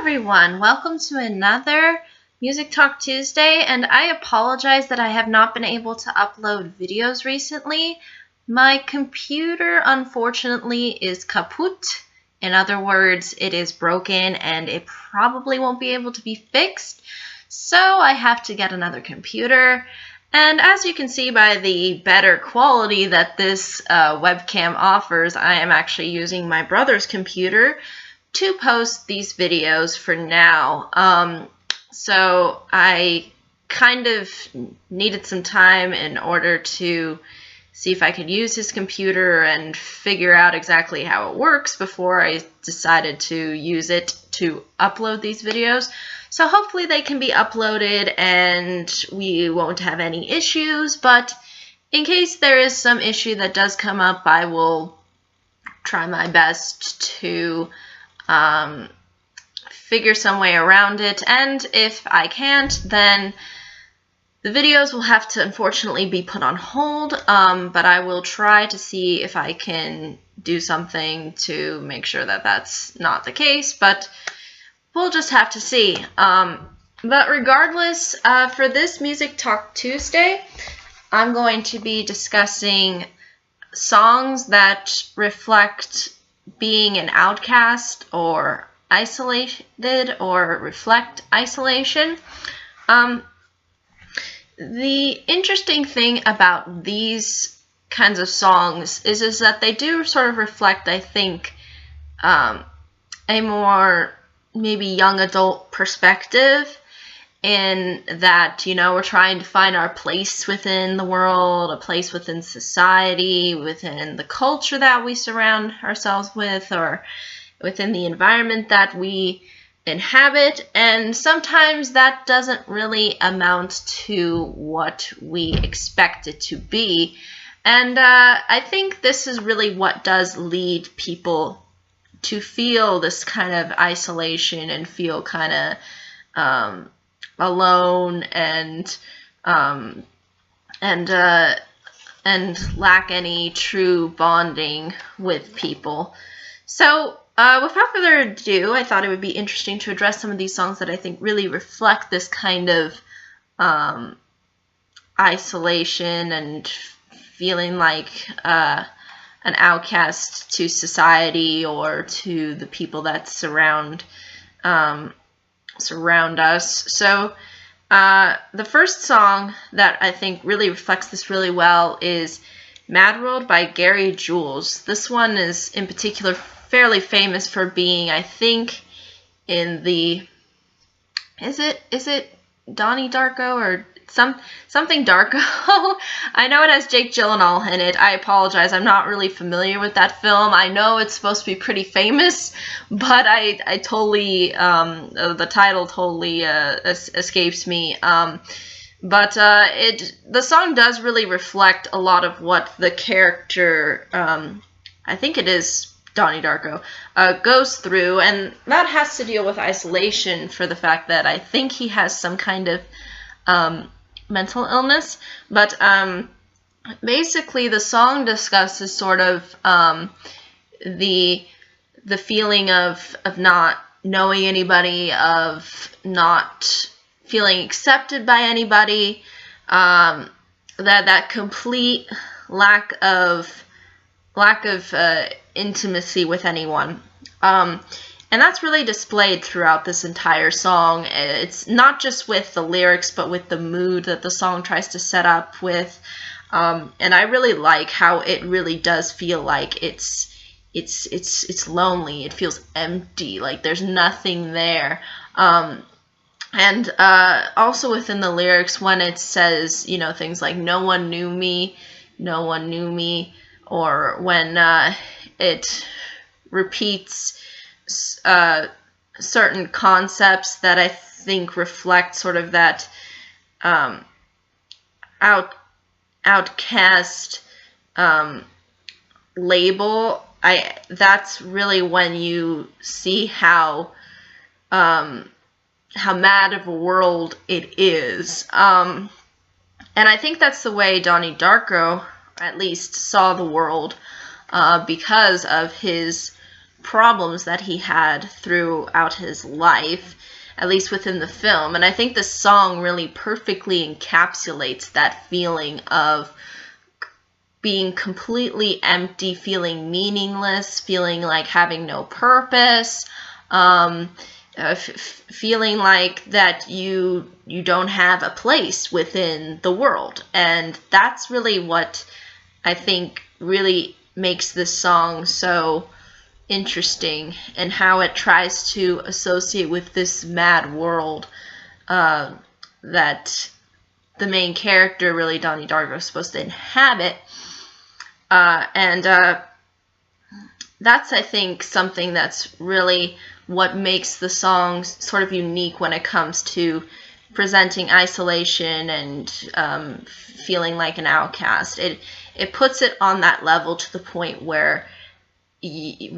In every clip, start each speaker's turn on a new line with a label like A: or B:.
A: everyone, welcome to another Music Talk Tuesday, and I apologize that I have not been able to upload videos recently. My computer, unfortunately, is kaput. In other words, it is broken and it probably won't be able to be fixed, so I have to get another computer. And as you can see by the better quality that this webcam offers, I am actually using my brother's computer to post these videos for now. So I kind of needed some time in order to see if I could use his computer and figure out exactly how it works before I decided to use it to upload these videos. So hopefully they can be uploaded and we won't have any issues, but in case there is some issue that does come up, I will try my best to figure some way around it, and if I can't, then the videos will have to unfortunately be put on hold, but I will try to see if I can do something to make sure that that's not the case, but we'll just have to see. But regardless, for this Music Talk Tuesday, I'm going to be discussing songs that reflect being an outcast or isolated or reflect isolation. The interesting thing about these kinds of songs is that they do sort of reflect, I think, a more maybe young adult perspective, in that, you know, we're trying to find our place within the world, a place within society, within the culture that we surround ourselves with, or within the environment that we inhabit, and sometimes that doesn't really amount to what we expect it to be. And I think this is really what does lead people to feel this kind of isolation and feel kind of alone and lack any true bonding with people. So without further ado, I thought it would be interesting to address some of these songs that I think really reflect this kind of isolation and feeling like an outcast to society or to the people that surround us. So the first song that I think really reflects this really well is Mad World by Gary Jules. This one is in particular fairly famous for being, I think, in the is it Donnie Darko or something Darko? I know it has Jake Gyllenhaal in it. I apologize, I'm not really familiar with that film. I know it's supposed to be pretty famous, but I totally the title totally escapes me. But the song does really reflect a lot of what the character, I think it is Donnie Darko, goes through, and that has to deal with isolation for the fact that I think he has some kind of mental illness. But basically the song discusses sort of the feeling of not knowing anybody, of not feeling accepted by anybody, that complete lack of intimacy with anyone. And that's really displayed throughout this entire song. It's not just with the lyrics, but with the mood that the song tries to set up with. And I really like how it really does feel like it's lonely. It feels empty, like there's nothing there. And also within the lyrics, when it says, you know, things like "no one knew me," or when it repeats certain concepts that I think reflect sort of that outcast label. That's really when you see how mad of a world it is. And I think that's the way Donnie Darko at least saw the world, because of his problems that he had throughout his life, at least within the film. And I think this song really perfectly encapsulates that feeling of being completely empty, feeling meaningless, feeling like having no purpose, feeling like that you don't have a place within the world. And that's really what I think really makes this song so interesting, and how it tries to associate with this mad world that the main character, really Donnie Darko, is supposed to inhabit. And that's, I think, something that's really what makes the song sort of unique when it comes to presenting isolation and feeling like an outcast. It puts it on that level to the point where the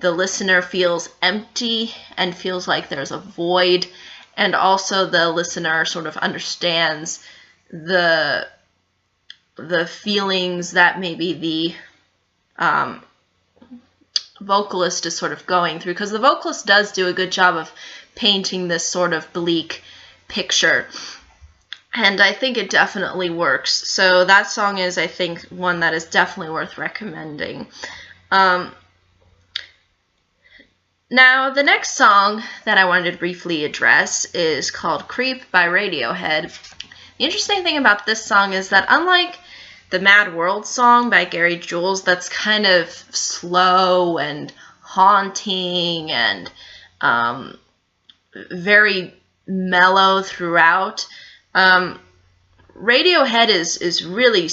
A: listener feels empty and feels like there's a void, and also the listener sort of understands the feelings that maybe the vocalist is sort of going through, because the vocalist does do a good job of painting this sort of bleak picture, and I think it definitely works. So that song is, I think, one that is definitely worth recommending. Now, the next song that I wanted to briefly address is called Creep by Radiohead. The interesting thing about this song is that, unlike the Mad World song by Gary Jules, that's kind of slow and haunting and very mellow throughout, Radiohead is really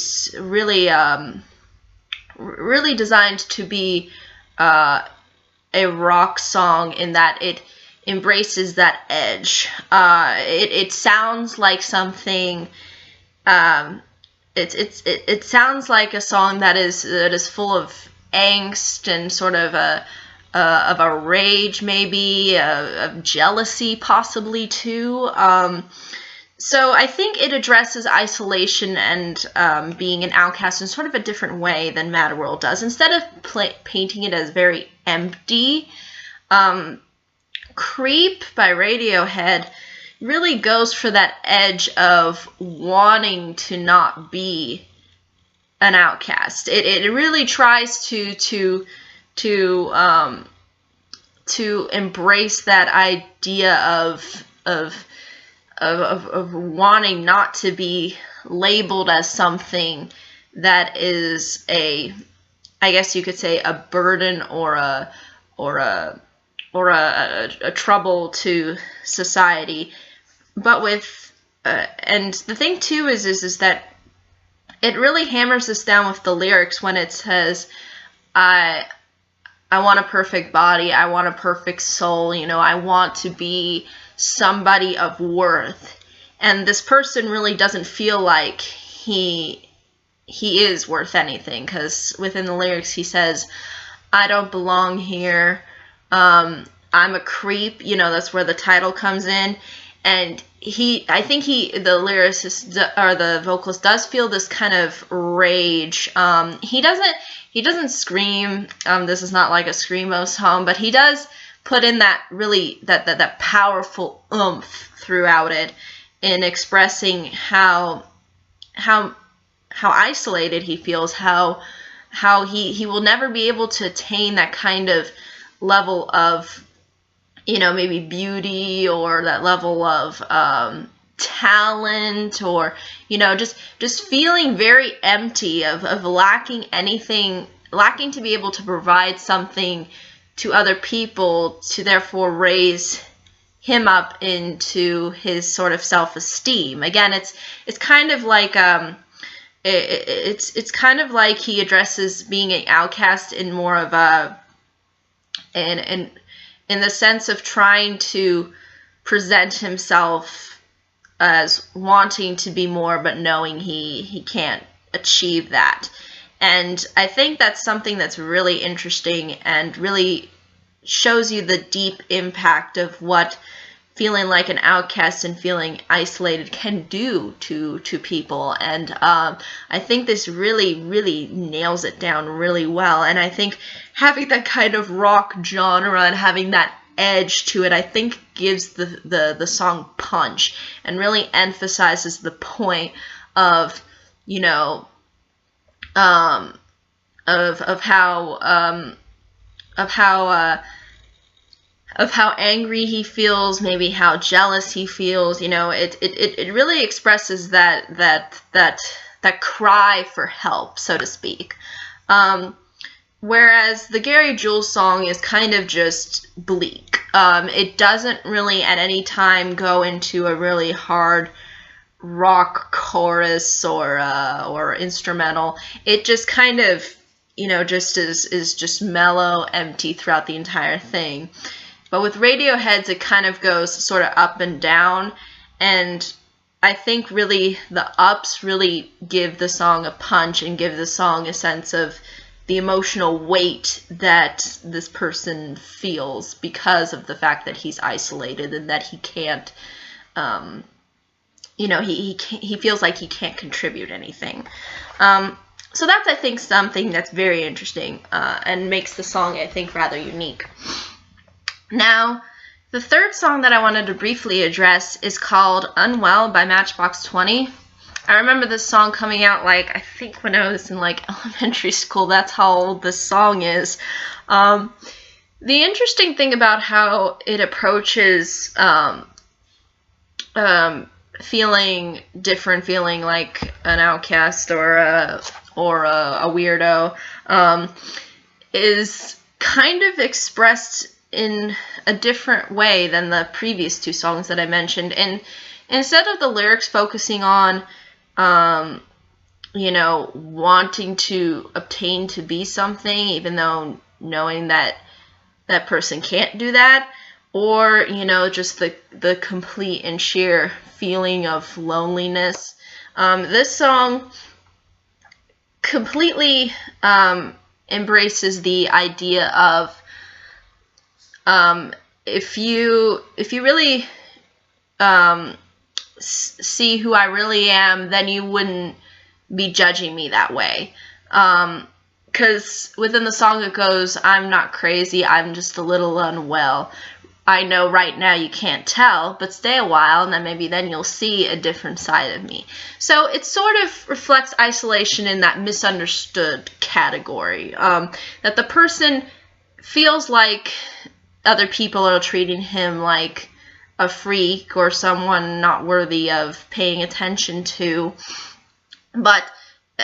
A: designed to be a rock song, in that it embraces that edge. It sounds like something. It sounds like a song that is full of angst and sort of a rage, maybe of jealousy, possibly too. So I think it addresses isolation and being an outcast in sort of a different way than Mad World does. Instead of painting it as very empty, Creep by Radiohead really goes for that edge of wanting to not be an outcast. It really tries to embrace that idea of wanting not to be labeled as something that is I guess you could say, a burden or a trouble to society. But with and the thing too is that it really hammers this down with the lyrics when it says, I want a perfect body, I want a perfect soul, I want to be somebody of worth. And this person really doesn't feel like he is worth anything, because within the lyrics he says, I don't belong here, I'm a creep, that's where the title comes in. And I think the lyricist or the vocalist does feel this kind of rage. He doesn't scream. This is not like a screamo song, but he does put in that really that powerful oomph throughout it, in expressing how isolated he feels, how he will never be able to attain that kind of level of maybe beauty, or that level of talent, or just feeling very empty, of lacking anything, lacking to be able to provide something to other people, to therefore raise him up into his sort of self-esteem. Again, it's kind of like it's kind of like he addresses being an outcast in more of a in the sense of trying to present himself as wanting to be more, but knowing he can't achieve that. And I think that's something that's really interesting, and really shows you the deep impact of what feeling like an outcast and feeling isolated can do to people. And I think this really nails it down really well. And I think having that kind of rock genre and having that edge to it, I think gives the song punch and really emphasizes the point of, you know, of how angry he feels, maybe how jealous he feels. You know, it really expresses that cry for help, so to speak. Whereas the Gary Jules song is kind of just bleak. It doesn't really at any time go into a really hard rock chorus or instrumental. It just kind of, you know, just is just mellow, empty throughout the entire thing. But with Radiohead's, it kind of goes sort of up and down, and I think really the ups really give the song a punch and give the song a sense of the emotional weight that this person feels because of the fact that he's isolated and that he can't, you know, he feels like he can't contribute anything. So that's, I think, something that's very interesting and makes the song, I think, rather unique. Now, the third song that I wanted to briefly address is called Unwell by Matchbox 20. I remember this song coming out, like, I think when I was in, like, elementary school. That's how old this song is. The interesting thing about how it approaches feeling different, feeling like an outcast or a weirdo, is kind of expressed in a different way than the previous two songs that I mentioned. And instead of the lyrics focusing on, you know, wanting to obtain to be something, even though knowing that that person can't do that, or, you know, just the complete and sheer feeling of loneliness, this song completely embraces the idea of, if you really see who I really am, then you wouldn't be judging me that way. Because within the song it goes, I'm not crazy, I'm just a little unwell. I know right now you can't tell, but stay a while and then maybe then you'll see a different side of me. So it sort of reflects isolation in that misunderstood category. That the person feels like other people are treating him like a freak or someone not worthy of paying attention to, but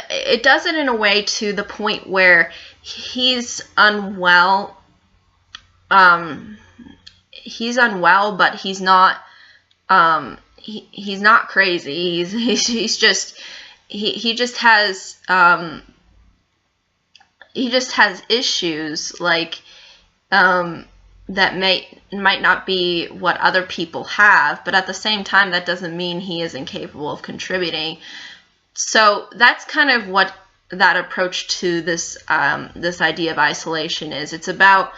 A: it does it in a way to the point where he's unwell. He's unwell, but he's not. He's not crazy. He's just he just has issues like that might not be what other people have, but at the same time that doesn't mean he is incapable of contributing. So that's kind of what that approach to this this idea of isolation is. It's about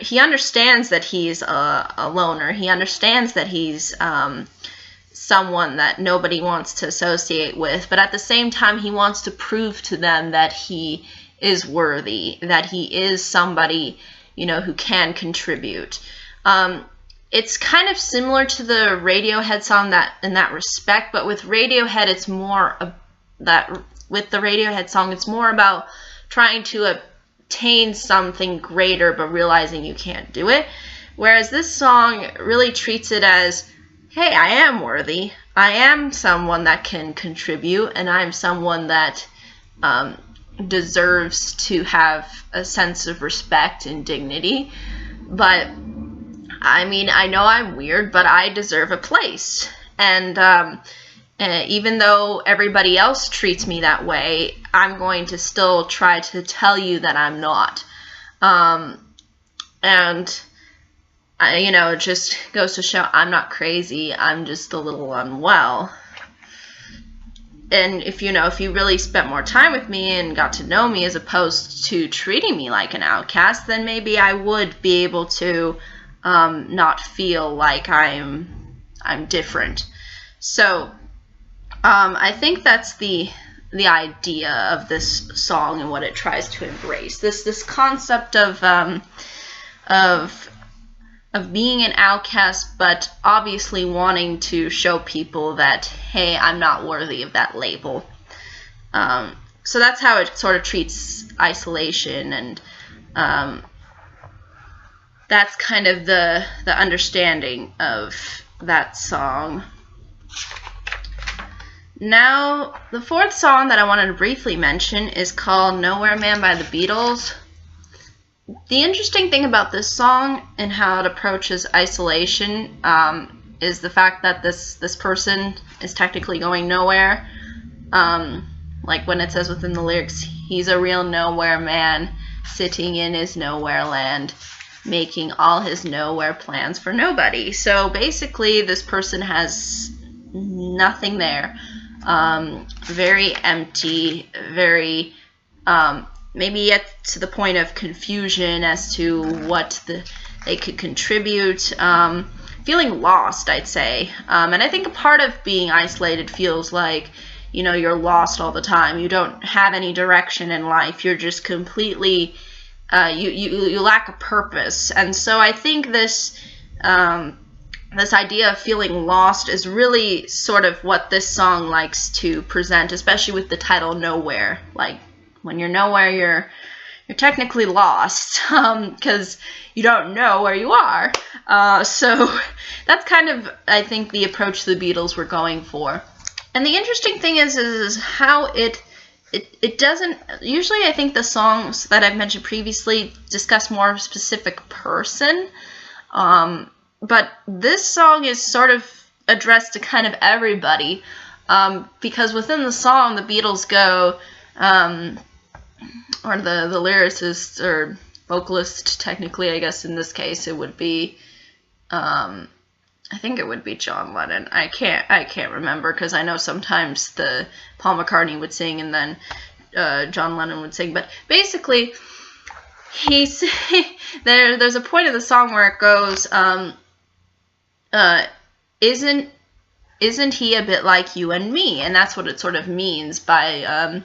A: he understands that he's a loner. He understands that he's someone that nobody wants to associate with, but at the same time he wants to prove to them that he is worthy, that he is somebody, you know, who can contribute. It's kind of similar to the Radiohead song in that respect, but with Radiohead, it's more with the Radiohead song, it's more about trying to obtain something greater, but realizing you can't do it. Whereas this song really treats it as, hey, I am worthy. I am someone that can contribute, and I'm someone that deserves to have a sense of respect and dignity. But I mean, I know I'm weird, but I deserve a place. And even though everybody else treats me that way, I'm going to still try to tell you that I'm not. And you know, it just goes to show I'm not crazy. I'm just a little unwell. And if you really spent more time with me and got to know me as opposed to treating me like an outcast, then maybe I would be able to not feel like I'm different. So I think that's the idea of this song and what it tries to embrace. This concept of being an outcast, but obviously wanting to show people that, hey, I'm not worthy of that label. So that's how it sort of treats isolation, and that's kind of the understanding of that song. Now, the fourth song that I wanted to briefly mention is called Nowhere Man by the Beatles. The interesting thing about this song and how it approaches isolation is the fact that this person is technically going nowhere. Like when it says within the lyrics, he's a real nowhere man sitting in his nowhere land, making all his nowhere plans for nobody. So basically, this person has nothing there. Very empty, very maybe yet to the point of confusion as to what they could contribute. Feeling lost, I'd say. And I think a part of being isolated feels like, you know, you're lost all the time. You don't have any direction in life. You're just completely, you lack a purpose. And so I think this idea of feeling lost is really sort of what this song likes to present, especially with the title Nowhere. Like, when you're nowhere, you're technically lost, because you don't know where you are. So that's kind of, I think, the approach the Beatles were going for. And the interesting thing is how it doesn't, usually I think the songs that I've mentioned previously discuss more of a specific person, but this song is sort of addressed to kind of everybody, because within the song the Beatles go, or the lyricist or vocalist, technically, I guess in this case it would be, I think it would be John Lennon. I can't remember, because I know sometimes the Paul McCartney would sing and then John Lennon would sing. But basically, there's a point of the song where it goes, isn't he a bit like you and me? And that's what it sort of means by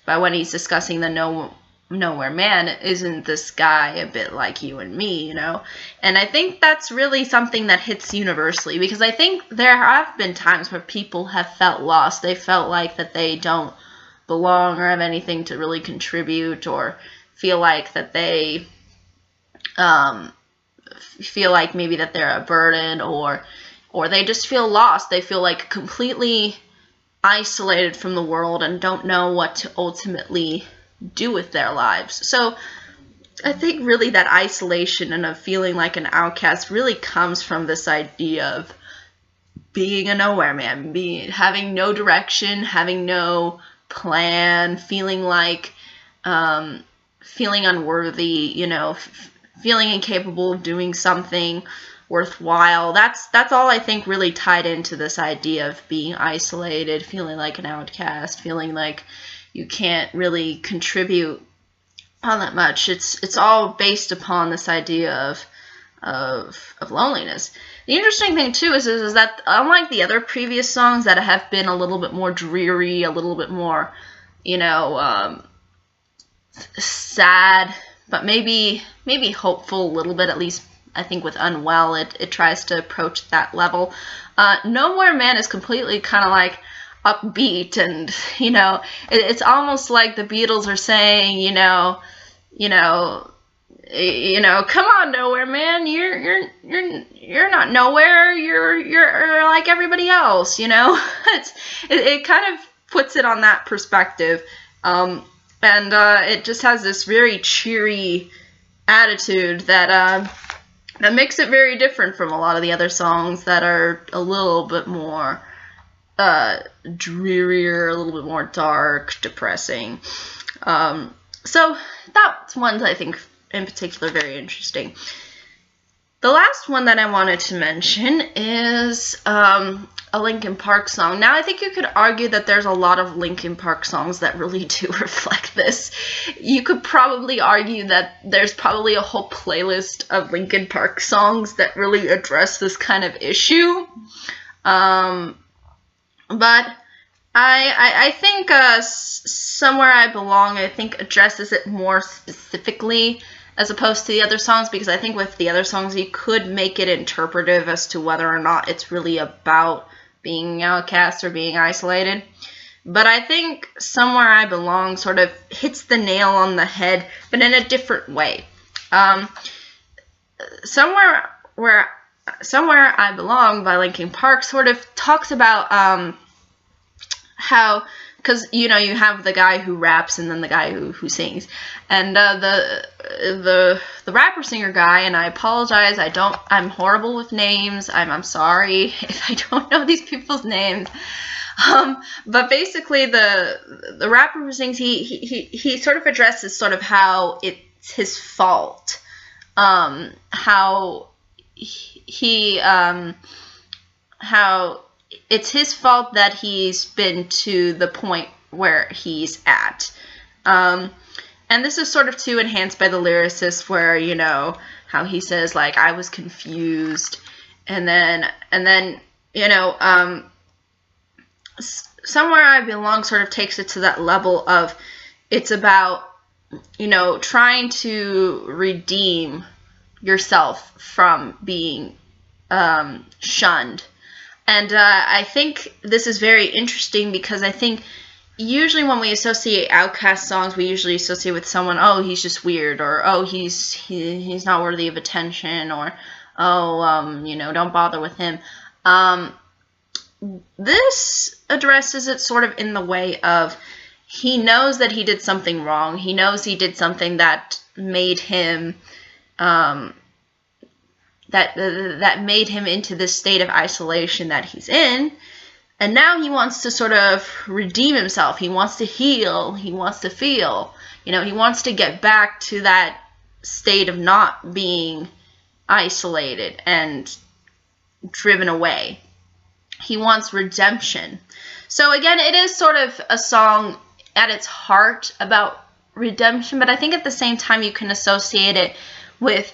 A: when he's discussing the nowhere man. Isn't this guy a bit like you and me, you know? And I think that's really something that hits universally, because I think there have been times where people have felt lost. They felt like that they don't belong or have anything to really contribute, or feel like that they feel like maybe that they're a burden, or they just feel lost. They feel like completely isolated from the world and don't know what to ultimately do with their lives. So I think really that isolation and of feeling like an outcast really comes from this idea of being a nowhere man, having no direction, having no plan, feeling like feeling unworthy, you know, feeling incapable of doing something worthwhile. That's all I think really tied into this idea of being isolated, feeling like an outcast, feeling like you can't really contribute all that much. It's all based upon this idea of loneliness. The interesting thing too is that unlike the other previous songs that have been a little bit more dreary, a little bit more, you know, sad, but maybe hopeful a little bit, at least I think with Unwell it tries to approach that level. Nowhere Man is completely kind of like upbeat, and you know, it's almost like the Beatles are saying, you know, come on, Nowhere Man, you're not nowhere, you're like everybody else, you know. It kind of puts it on that perspective, and it just has this very cheery attitude that makes it very different from a lot of the other songs that are a little bit more drearier, a little bit more dark, depressing. So that's one that I think in particular very interesting. The last one that I wanted to mention is a Linkin Park song. Now, I think you could argue that there's a lot of Linkin Park songs that really do reflect this. You could probably argue that there's probably a whole playlist of Linkin Park songs that really address this kind of issue. But I think Somewhere I Belong, I think, addresses it more specifically as opposed to the other songs, because I think with the other songs you could make it interpretive as to whether or not it's really about being outcast or being isolated. But I think Somewhere I Belong sort of hits the nail on the head, but in a different way. Somewhere I Belong by Linkin Park sort of talks about how, because, you know, you have the guy who raps and then the guy who sings. And the rapper singer guy, and I apologize, I'm horrible with names. I'm sorry if I don't know these people's names. But basically the rapper who sings, he sort of addresses sort of how it's his fault. How it's his fault that he's been to the point where he's at. And this is sort of too enhanced by the lyricist, where, you know, how he says, like, I was confused. And then you know, Somewhere I Belong sort of takes it to that level of, it's about, you know, trying to redeem yourself from being shunned. And I think this is very interesting, because I think usually when we associate Outcast songs, we usually associate with someone, oh, he's just weird, or oh, he's not worthy of attention, or oh, you know, don't bother with him. This addresses it sort of in the way of, he knows that he did something wrong. He knows he did something that made him that made him into this state of isolation that he's in, and now he wants to sort of redeem himself. He wants to heal. He wants to feel. You know, he wants to get back to that state of not being isolated and driven away. He wants redemption. So again, it is sort of a song at its heart about redemption, but I think at the same time you can associate it with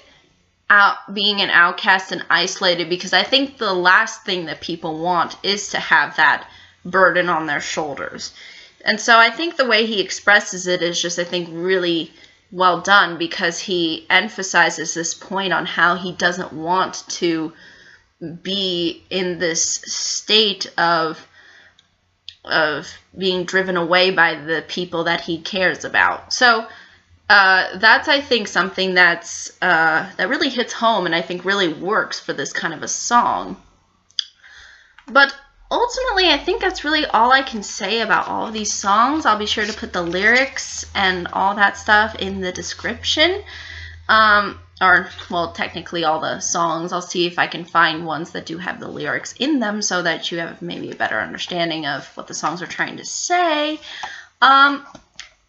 A: being an outcast and isolated, because I think the last thing that people want is to have that burden on their shoulders. And so I think the way he expresses it is just, I think, really well done, because he emphasizes this point on how he doesn't want to be in this state of being driven away by the people that he cares about. So that's, I think, something that's that really hits home, and I think really works for this kind of a song. But ultimately, I think that's really all I can say about all of these songs. I'll be sure to put the lyrics and all that stuff in the description. Or, well, technically all the songs. I'll see if I can find ones that do have the lyrics in them, so that you have maybe a better understanding of what the songs are trying to say.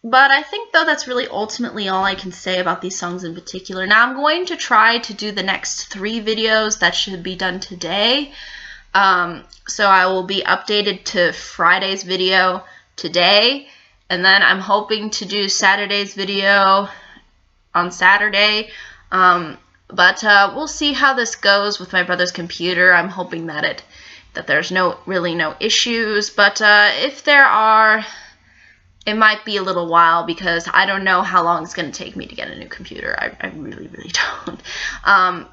A: But I think, though, that's really ultimately all I can say about these songs in particular. Now, I'm going to try to do the next 3 videos that should be done today. So I will be updated to Friday's video today, and then I'm hoping to do Saturday's video on Saturday. But we'll see how this goes with my brother's computer. I'm hoping that there's really no issues, but if there are, it might be a little while, because I don't know how long it's going to take me to get a new computer. I really, really don't.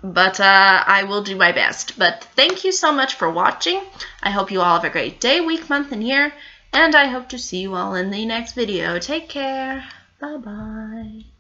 A: But I will do my best. But thank you so much for watching. I hope you all have a great day, week, month, and year. And I hope to see you all in the next video. Take care. Bye-bye.